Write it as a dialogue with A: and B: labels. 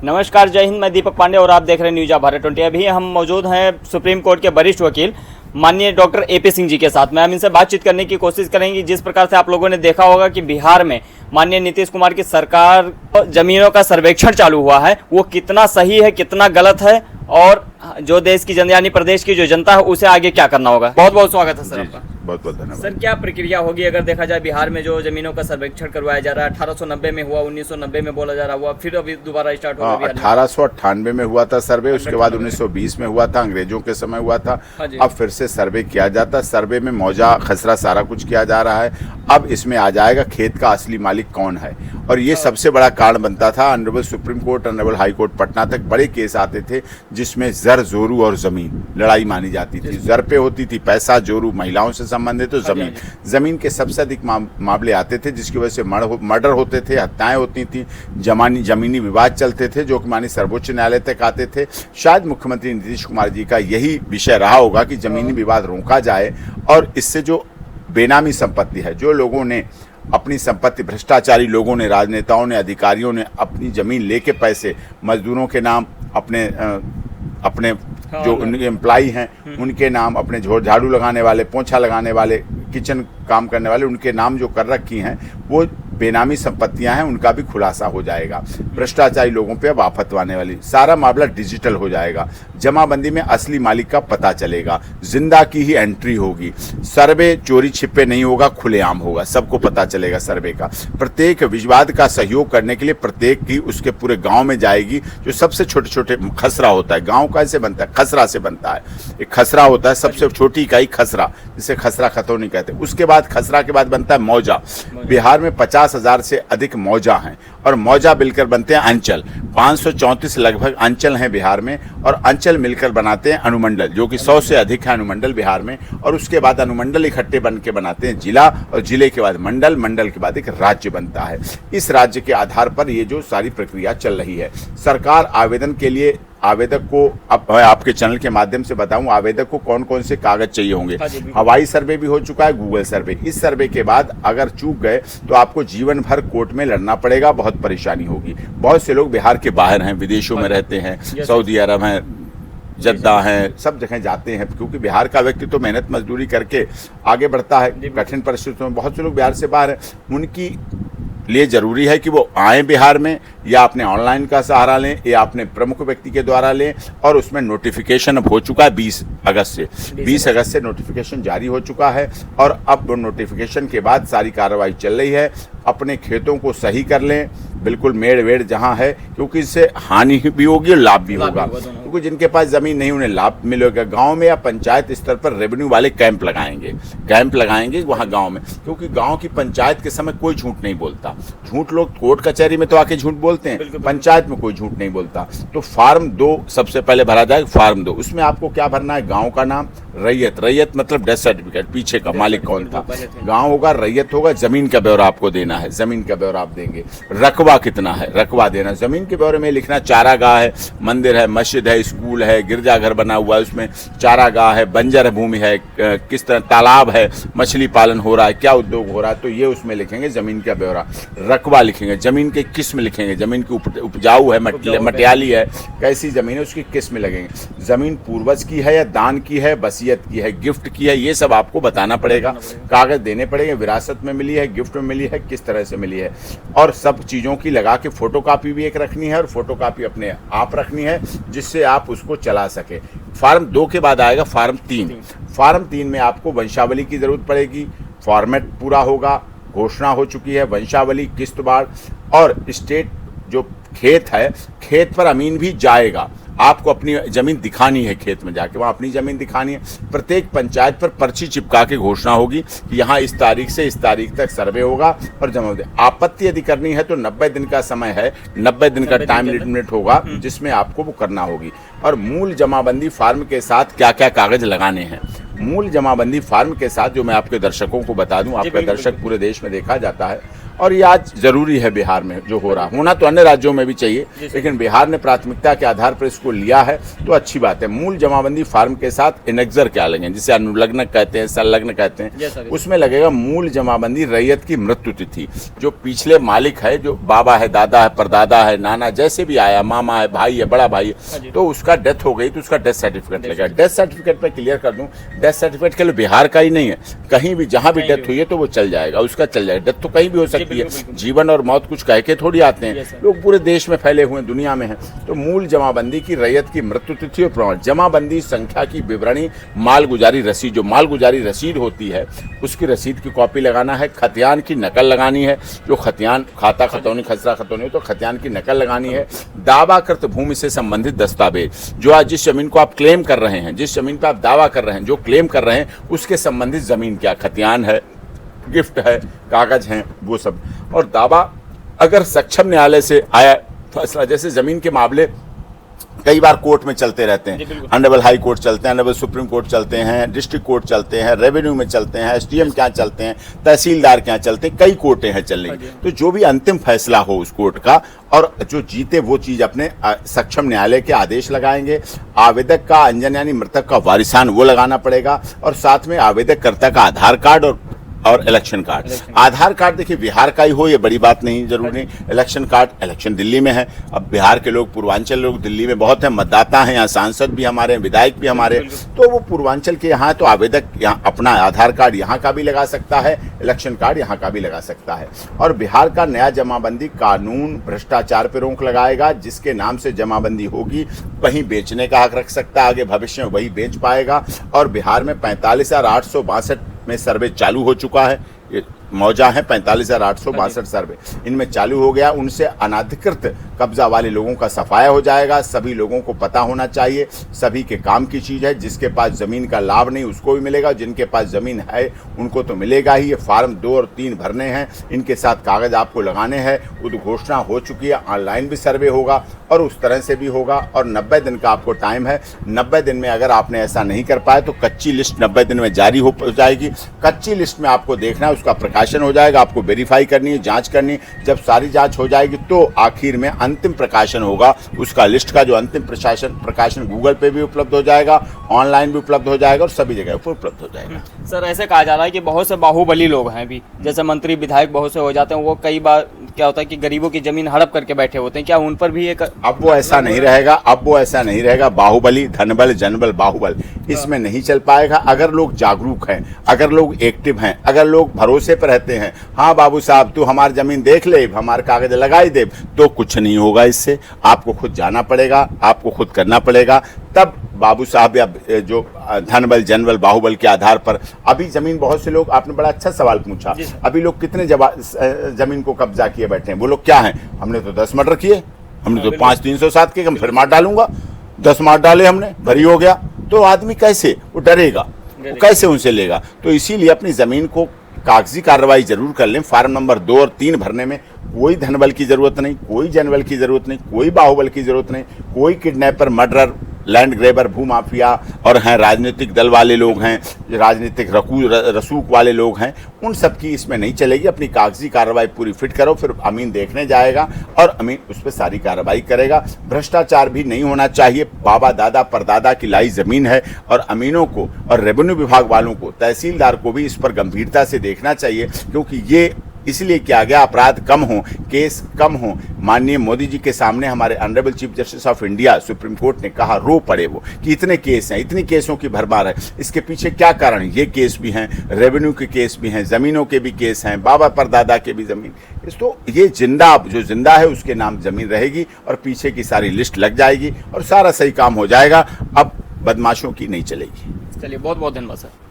A: नमस्कार, जय हिंद। मैं दीपक पांडे और आप देख रहे हैं न्यूज़ ऑफ भारत 20। अभी हम मौजूद हैं सुप्रीम कोर्ट के वरिष्ठ वकील माननीय डॉक्टर एपी सिंह जी के साथ में। हम इनसे बातचीत करने की कोशिश करेंगे। जिस प्रकार से आप लोगों ने देखा होगा कि बिहार में माननीय नीतीश कुमार की सरकार जमीनों का सर्वेक्षण चालू हुआ है, वो कितना सही है, कितना गलत है, और जो देश की यानी प्रदेश की जो जनता है उसे आगे क्या करना होगा। बहुत बहुत स्वागत है सर आपका।
B: बहुत बहुत धन्यवाद।
A: सर, क्या प्रक्रिया होगी अगर देखा जाए बिहार में जो जमीनों का सर्वेक्षण करवाया जा रहा है? 1890 में हुआ, 1990 में बोला जा रहा हुआ, फिर अभी दोबारा स्टार्ट होगा।
B: 1898 में हुआ था सर्वे, उसके बाद 1920 में हुआ था, अंग्रेजों के समय हुआ था। अब फिर से सर्वे किया जाता है। सर्वे में मौजा खसरा सारा कुछ किया जा रहा है। अब इसमें आ जाएगा खेत का असली मालिक कौन है, और ये सबसे बड़ा कारण बनता था। Honourable supreme court, honourable high court Patna तक बड़े केस आते थे जिसमें जर, जोरू और जमीन लड़ाई मानी जाती थी। जर पे होती थी पैसा, जोरू महिलाओं से संबंधित, तो जमीन के सबसे अधिक मामले आते थे, जिसकी वजह से मर्डर होते थे, हत्याएं होती थी, जमीनी विवाद चलते थे, जो कि मानी सर्वोच्च न्यायालय तक आते थे। शायद मुख्यमंत्री नीतीश कुमार जी का यही विषय रहा होगा कि जमीनी विवाद रोका जाए, और इससे जो बेनामी संपत्ति है, जो लोगों ने अपनी संपत्ति, भ्रष्टाचारी लोगों ने, राजनेताओं ने, अधिकारियों ने अपनी जमीन लेके पैसे मजदूरों के नाम, अपने जो उनके एम्प्लॉई हैं उनके नाम, अपने झाड़ू लगाने वाले, पोंछा लगाने वाले, किचन काम करने वाले, उनके नाम जो कर रखी हैं वो बेनामी संपत्तियां हैं, उनका भी खुलासा हो जाएगा। भ्रष्टाचारी लोगों पे अब आफत आने वाली, सारा मामला डिजिटल हो जाएगा। जमाबंदी में असली मालिक का पता चलेगा, जिंदा की ही एंट्री होगी। सर्वे चोरी छिपे नहीं होगा, खुलेआम होगा, सबको पता चलेगा सर्वे का। प्रत्येक विवाद का सहयोग करने के लिए प्रत्येक की उसके पूरे गांव में जाएगी। जो सबसे छोटे छोटे खसरा होता है, गांव कैसे बनता है, खसरा से बनता है। एक खसरा होता है, सबसे छोटी इकाई खसरा, जिसे खसरा खतौनी कहते हैं। उसके बाद खसरा के बाद बनता है मौजा। बिहार में 50,000 से अधिक मौजा हैं, और मौजा मिलकर बनते हैं अंचल। 534 लगभग अंचल हैं बिहार में, और अंचल मिलकर बनाते हैं अनुमंडल, जो कि 100 से अधिक है अनुमंडल बिहार में। और उसके बाद अनुमंडल इकट्ठे बन के बनाते हैं जिला, और जिले के बाद मंडल, मंडल के बाद एक राज्य बनता है। इस राज्य के आधार पर ये जो सारी प्रक्रिया चल रही है। सरकार आवेदन के लिए, आवेदक को, अब मैं आपके चैनल के माध्यम से बताऊं आवेदक को कौन कौन से कागज चाहिए होंगे। हवाई सर्वे भी हो चुका है, गूगल सर्वे। इस सर्वे के बाद अगर चूक गए तो आपको जीवन भर कोर्ट में लड़ना पड़ेगा, बहुत परेशानी होगी। बहुत से लोग बिहार के बाहर हैं, विदेशों में रहते हैं, सऊदी अरब हैं, जद्दा हैं, सब जगह जाते हैं, क्योंकि बिहार का व्यक्ति तो मेहनत मजदूरी करके आगे बढ़ता है कठिन परिस्थितियों में। बहुत से लोग बिहार से बाहर हैं, उनकी लिए जरूरी है कि वो आए बिहार में, या अपने ऑनलाइन का सहारा लें, या अपने प्रमुख व्यक्ति के द्वारा लें। और उसमें नोटिफिकेशन अब हो चुका है 20 अगस्त से। 20 अगस्त से नोटिफिकेशन जारी हो चुका है, और अब नोटिफिकेशन के बाद सारी कार्रवाई चल रही है। अपने खेतों को सही कर लें, बिल्कुल मेड़ वेड़ जहाँ है, क्योंकि इससे हानि भी होगी और लाभ भी होगा। क्योंकि जिनके पास जमीन नहीं उन्हें लाभ मिलेगा। गांव में या पंचायत स्तर पर रेवेन्यू वाले कैंप लगाएंगे वहाँ गांव में, क्योंकि गांव की पंचायत के समय कोई झूठ नहीं बोलता। झूठ लोग कोर्ट कचहरी में तो आके झूठ बोलते हैं, पंचायत में कोई झूठ नहीं बोलता। तो फार्म 2 सबसे पहले भरा जाएगा। फार्म 2, उसमें आपको क्या भरना है, गाँव का नाम, रैयत मतलब डेथ सर्टिफिकेट, पीछे का मालिक कौन था, गाँव होगा, रैयत होगा, जमीन का ब्यौरा आपको देना है, जमीन का ब्यौरा आप देंगे, रकबा कितना है, रकबा देना। जमीन के ब्यौरे में लिखना चारागाह है, मंदिर है, मस्जिद है, स्कूल है, गिरजाघर बना हुआ है, उसमें चारागाह है, बंजर भूमि है, किस तरह तालाब है, मछली पालन हो रहा है, क्या उद्योग हो रहा है, तो ये उसमें लिखेंगे जमीन का ब्यौरा। रकबा लिखेंगे, जमीन के किस्म लिखेंगे, जमीन की उपजाऊ है, मटियाली है, कैसी जमीन है, उसकी किस्म लगेंगे। जमीन पूर्वज की है या दान की है, वसीयत की है, गिफ्ट की है, ये सब आपको बताना पड़ेगा। कागज देने पड़ेंगे, विरासत में मिली है, गिफ्ट में मिली है, किस तरह से मिली है, और सब चीज़ों की लगा के फोटोकॉपी भी एक रखनी है, और फोटोकॉपी अपने आप रखनी है, जिससे आप उसको चला सके। फार्म 2 के बाद आएगा फार्म 3। फार्म 3 में आपको वंशावली की जरूरत पड़ेगी। फॉर्मेट पूरा होगा, घोषणा हो चुकी है, वंशावली, किस्तबाड़, और स्टेट जो खेत है, खेत पर अमीन भी जाएगा। आपको अपनी जमीन दिखानी है, खेत में जाके वहाँ अपनी जमीन दिखानी है। प्रत्येक पंचायत पर पर्ची चिपका के घोषणा होगी कि यहाँ इस तारीख से इस तारीख तक सर्वे होगा और जमा दे। आपत्ति यदि करनी है तो 90 दिन का समय है, 90 दिन का टाइम लिमिट होगा जिसमें आपको वो करना होगी। और मूल जमाबंदी फार्म के साथ क्या क्या कागज लगाने हैं, मूल जमाबंदी फार्म के साथ जो मैं आपके दर्शकों को बता दूं, आपका दर्शक पूरे देश में देखा जाता है, और ये आज जरूरी है बिहार में जो हो रहा, होना तो अन्य राज्यों में भी चाहिए, लेकिन बिहार ने प्राथमिकता के आधार पर इसको लिया है तो अच्छी बात है। मूल जमाबंदी फार्म के साथ इनेक्जर क्या लगेंगे, जिसे अनुलग्न कहते हैं, संलग्न कहते हैं, उसमें लगेगा मूल जमाबंदी रैयत की मृत्यु तिथि। जो पिछले मालिक है, जो बाबा है, दादा है, परदादा है, नाना जैसे भी आया, मामा है, भाई है, बड़ा भाई है, तो उसका डेथ हो गई तो उसका डेथ सर्टिफिकेट लगेगा। डेथ सर्टिफिकेट पे क्लियर कर दूं, डेथ सर्टिफिकेट के लिए बिहार का ही नहीं है, कहीं भी जहां भी डेथ हुई है तो वो चल जाएगा, उसका चल जाएगा। डेथ तो कहीं भी हो सकती है, जीवन और मौत कुछ कह के थोड़ी आते हैं, लोग पूरे देश में फैले हुए दुनिया में हैं। तो मूल जमाबंदी की रैयत की मृत्यु तिथि और प्रमाण, जमाबंदी संख्या की विवरणी, मालगुजारी रसीद, जो मालगुजारी रसीद होती है उसकी रसीद की कॉपी लगाना है, खतियान की नकल लगानी है, जो खतियान खाता खतौनी खसरा खतौनी हो तो खतियान की नकल लगानी है, दावाकृत भूमि से संबंधित दस्तावेज, जो आज जिस जमीन को आप क्लेम कर रहे हैं, जिस जमीन पर आप दावा कर रहे हैं, जो क्लेम कर रहे हैं उसके संबंधित जमीन क्या खतियान है, गिफ्ट है, कागज हैं, वो सब। और दावा अगर सक्षम न्यायालय से आया फैसला, जैसे जमीन के मामले कई बार कोर्ट में चलते रहते हैं, ऑनरेबल हाई कोर्ट चलते हैं, ऑनरेबल सुप्रीम कोर्ट चलते हैं, डिस्ट्रिक्ट कोर्ट चलते हैं, रेवेन्यू में चलते हैं, एसडीएम क्या चलते हैं, तहसीलदार क्या चलते हैं, कई कोर्टें हैं चलने की। तो जो भी अंतिम फैसला हो उस कोर्ट का, और जो जीते वो चीज अपने सक्षम न्यायालय के आदेश लगाएंगे। आवेदक का अंजन यानी मृतक का वारिसान वो लगाना पड़ेगा, और साथ में आवेदक कर्ता का आधार कार्ड और इलेक्शन कार्ड। आधार कार्ड देखिए बिहार का ही हो ये बड़ी बात नहीं, जरूरी नहीं। इलेक्शन कार्ड, इलेक्शन दिल्ली में है, अब बिहार के लोग, पूर्वांचल लोग दिल्ली में बहुत हैं, मतदाता हैं, यहाँ सांसद भी हमारे हैं, विधायक भी हमारे, तो वो पूर्वांचल के यहाँ, तो आवेदक यहाँ अपना आधार कार्ड यहाँ का भी लगा सकता है, इलेक्शन कार्ड यहाँ का भी लगा सकता है। और बिहार का नया जमाबंदी कानून भ्रष्टाचार पर रोक लगाएगा, जिसके नाम से जमाबंदी होगी वहीं बेचने का हक रख सकता है, आगे भविष्य में वही बेच पाएगा। और बिहार में 45,862 में सर्वे चालू हो चुका है, ये मौजा है 45,862 सर्वे इनमें चालू हो गया। उनसे अनाधिकृत कब्जा वाले लोगों का सफाया हो जाएगा। सभी लोगों को पता होना चाहिए, सभी के काम की चीज़ है, जिसके पास ज़मीन का लाभ नहीं उसको भी मिलेगा, जिनके पास ज़मीन है उनको तो मिलेगा ही। ये फार्म 2 और 3 भरने हैं, इनके साथ कागज़ आपको लगाने हैं। उद्घोषणा हो चुकी है, ऑनलाइन भी सर्वे होगा और उस तरह से भी होगा। और 90 दिन का आपको टाइम है, 90 दिन में अगर आपने ऐसा नहीं कर पाया तो कच्ची लिस्ट 90 दिन में जारी हो जाएगी। कच्ची लिस्ट में आपको देखना है, उसका प्रकाशन हो जाएगा, आपको वेरीफाई करनी है, जांच करनी है। जब सारी जांच हो जाएगी तो आखिर में अंतिम प्रकाशन होगा उसका लिस्ट का, जो अंतिम प्रकाशन गूगल पे भी उपलब्ध हो जाएगा, ऑनलाइन भी उपलब्ध हो जाएगा और सभी जगह पर उपलब्ध हो जाएगा।
A: सर ऐसे कहा जा रहा है कि बहुत से बाहुबली लोग हैं अभी, जैसे मंत्री विधायक बहुत से हो जाते हैं, वो कई बार क्या होता है कि गरीबों की जमीन हड़प करके बैठे होते हैं, क्या उन पर भी एक?
B: अब वो ऐसा नहीं रहेगा, अब वो ऐसा नहीं रहेगा। बाहुबली, धनबल, जनबल, बाहुबल इसमें नहीं चल पाएगा। अगर लोग जागरूक हैं, अगर लोग एक्टिव हैं, अगर लोग भरोसे पर रहते हैं, हाँ बाबू साहब तू हमारी जमीन देख ले, हमारे कागज लगाई दे, तो कुछ नहीं होगा इससे। आपको खुद जाना पड़ेगा, आपको खुद करना पड़ेगा, तब बाबू साहब या जो धनबल, जनबल, बाहुबल के आधार पर। अभी जमीन बहुत से लोग, आपने बड़ा अच्छा सवाल पूछा, अभी लोग कितने जमीन को कब्जा किए बैठे हैं। वो लोग क्या हैं, हमने तो 10 मर्डर किए, हमने तो 5-307 के, हम फिर मार डालूंगा, 10 मार डाले हमने, भरी हो गया। तो आदमी कैसे, वो डरेगा, वो कैसे उनसे लेगा। तो इसीलिए अपनी जमीन को कागजी कार्रवाई जरूर कर लें। फार्म नंबर 2 और 3 भरने में कोई धनबल की जरूरत नहीं, कोई जनबल की जरूरत नहीं, कोई बाहुबल की जरूरत नहीं, कोई किडनैपर, मर्डरर, लैंड ग्रेबर, भूमाफिया और हैं राजनीतिक दल वाले लोग हैं, राजनीतिक रसूख वाले लोग हैं, उन सब की इसमें नहीं चलेगी। अपनी कागजी कार्रवाई पूरी फिट करो, फिर अमीन देखने जाएगा और अमीन उस पर सारी कार्रवाई करेगा। भ्रष्टाचार भी नहीं होना चाहिए। बाबा दादा परदादा की लाई जमीन है और अमीनों को और रेवेन्यू विभाग वालों को, तहसीलदार को भी इस पर गंभीरता से देखना चाहिए, क्योंकि ये इसलिए किया गया अपराध कम हो, केस कम हो। माननीय मोदी जी के सामने हमारे honourable chief justice of India supreme court ने कहा, रो पड़े वो कि इतने केस हैं, इतनी केसों की भरमार है, इसके पीछे क्या कारण है। ये केस भी हैं, रेवेन्यू के केस भी हैं, ज़मीनों के भी केस हैं, बाबा परदादा के भी ज़मीन। तो ये जिंदा, जो जिंदा है उसके नाम ज़मीन रहेगी और पीछे की सारी लिस्ट लग जाएगी और सारा सही काम हो जाएगा। अब बदमाशों की नहीं चलेगी।
A: चलिए, बहुत बहुत धन्यवाद सर।